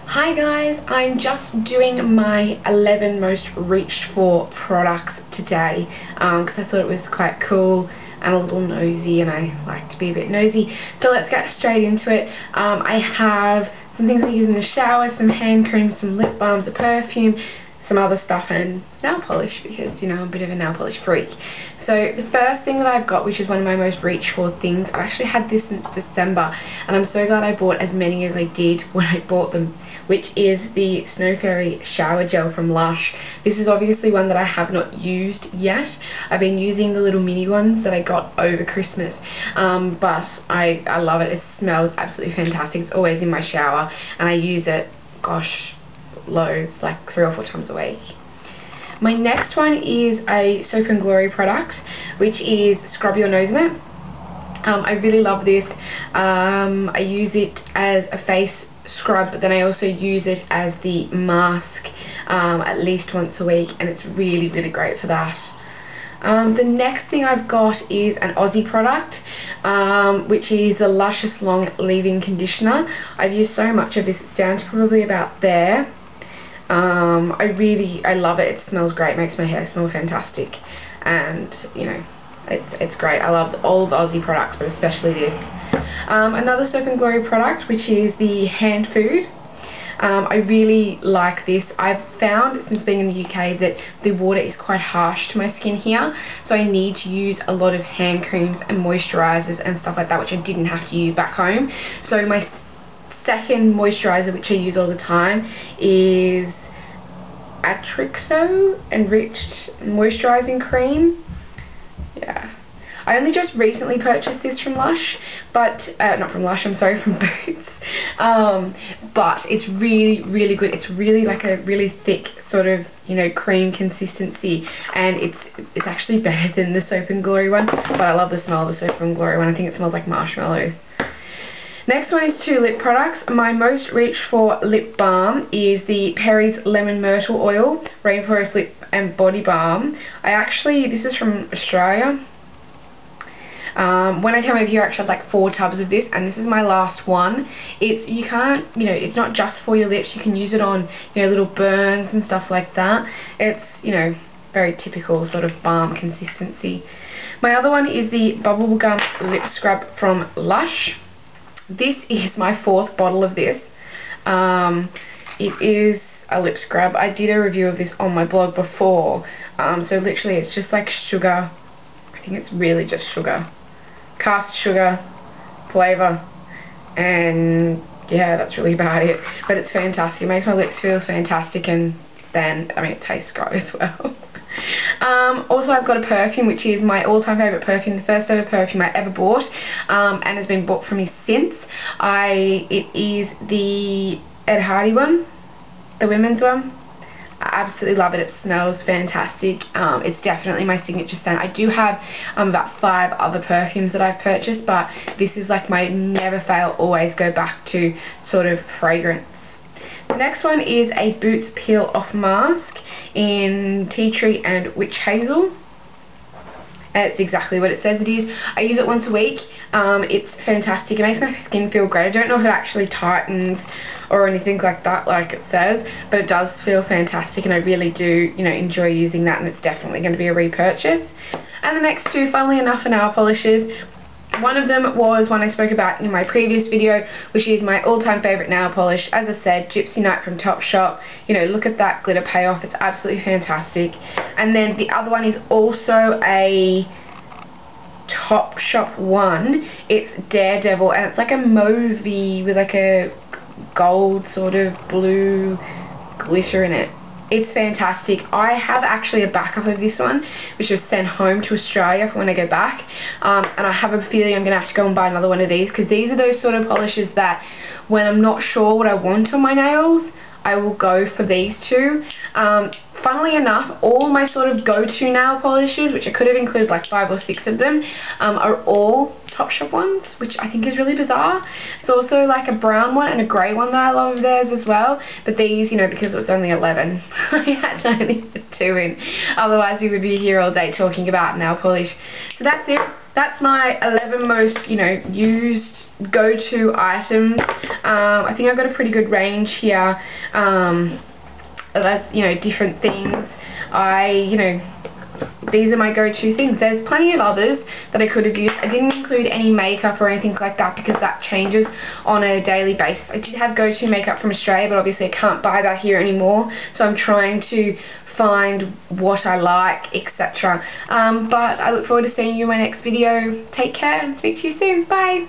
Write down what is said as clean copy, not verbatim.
Hi guys, I'm just doing my 11 most reached for products today because I thought it was quite cool and a little nosy, and I like to be a bit nosy. So let's get straight into it. I have some things I use in the shower, some hand cream, some lip balms, a perfume, some other stuff, and nail polish because, you know, I'm a bit of a nail polish freak. So the first thing that I've got, which is one of my most reached for things, I've actually had this since December, and I'm so glad I bought as many as I did when I bought them, which is the Snow Fairy Shower Gel from Lush. This is obviously one that I have not used yet. I've been using the little mini ones that I got over Christmas, but I love it. It smells absolutely fantastic. It's always in my shower, and I use it, gosh, loads, like 3 or 4 times a week. My next one is a Soap and Glory product, which is Scrub Your Nose in It. I really love this. I use it as a face scrub, but then I also use it as the mask at least once a week, and it's really, really great for that. The next thing I've got is an Aussie product, which is the Luscious Long Leave-In Conditioner. I've used so much of this, it's down to probably about there. I love it. It smells great, makes my hair smell fantastic, and you know, it's great. I love all the Aussie products, but especially this. Another Soap and Glory product, which is the Hand Food. I really like this. I've found since being in the UK that the water is quite harsh to my skin here, so I need to use a lot of hand creams and moisturizers and stuff like that, which I didn't have to use back home. So my second moisturizer, which I use all the time, is Atrixo Enriched Moisturizing Cream. Yeah, I only just recently purchased this from Lush, but not from Lush, I'm sorry, from Boots. But it's really, really good. It's really like a really thick sort of, you know, cream consistency, and it's actually better than the Soap and Glory one, but I love the smell of the Soap and Glory one. I think it smells like marshmallows. Next one is 2 lip products. My most reached for lip balm is the Perry's Lemon Myrtle Oil Rainforest Lip and Body Balm. This is from Australia. When I came over here, I actually had like 4 tubs of this, and this is my last one. It's not just for your lips. You can use it on, you know, little burns and stuff like that. It's, you know, very typical sort of balm consistency. My other one is the Bubblegum Lip Scrub from Lush. This is my 4th bottle of this. It is a lip scrub. I did a review of this on my blog before. So literally it's just like sugar. I think it's really just sugar. Cast sugar, flavour, and yeah, that's really about it. But it's fantastic. It makes my lips feel fantastic, and then, I mean, it tastes great as well. Also, I've got a perfume, which is my all-time favourite perfume, the first ever perfume I ever bought, and has been bought for me since. It is the Ed Hardy one, the women's one. I absolutely love it. It smells fantastic. It's definitely my signature scent. I do have about 5 other perfumes that I've purchased, but this is like my never fail, always go back to sort of fragrance. The next one is a Boots Peel Off Mask in Tea Tree and Witch Hazel. And it's exactly what it says it is. I use it once a week. It's fantastic. It makes my skin feel great. I don't know if it actually tightens or anything like that, like it says, but it does feel fantastic, and I really do, you know, enjoy using that, and it's definitely going to be a repurchase. And the next 2, funnily enough, are nail polishes. One of them was one I spoke about in my previous video, which is my all-time favourite nail polish. As I said, Gypsy Night from Topshop. You know, look at that glitter payoff. It's absolutely fantastic. And then the other one is also a Topshop one. It's Daredevil, and it's like a mauvey with like a gold sort of blue glitter in it. It's fantastic. I have actually a backup of this one, which was sent home to Australia for when I go back, and I have a feeling I'm going to have to go and buy another one of these, because these are those sort of polishes that when I'm not sure what I want on my nails, I will go for these 2. Funnily enough, all my sort of go-to nail polishes, which I could have included like 5 or 6 of them, are all Topshop ones, which I think is really bizarre. It's also like a brown one and a grey one that I love of theirs as well, but these, you know, because it was only 11, I had to only put 2 in, otherwise we would be here all day talking about nail polish. So that's it. that's my 11 most, you know, used go-to items. I think I've got a pretty good range here of, you know, different things. You know, these are my go-to things. There's plenty of others that I could have used. I didn't include any makeup or anything like that because that changes on a daily basis. I did have go-to makeup from Australia, but obviously I can't buy that here anymore, so I'm trying to find what I like, etc. But I look forward to seeing you in my next video. Take care and speak to you soon. Bye!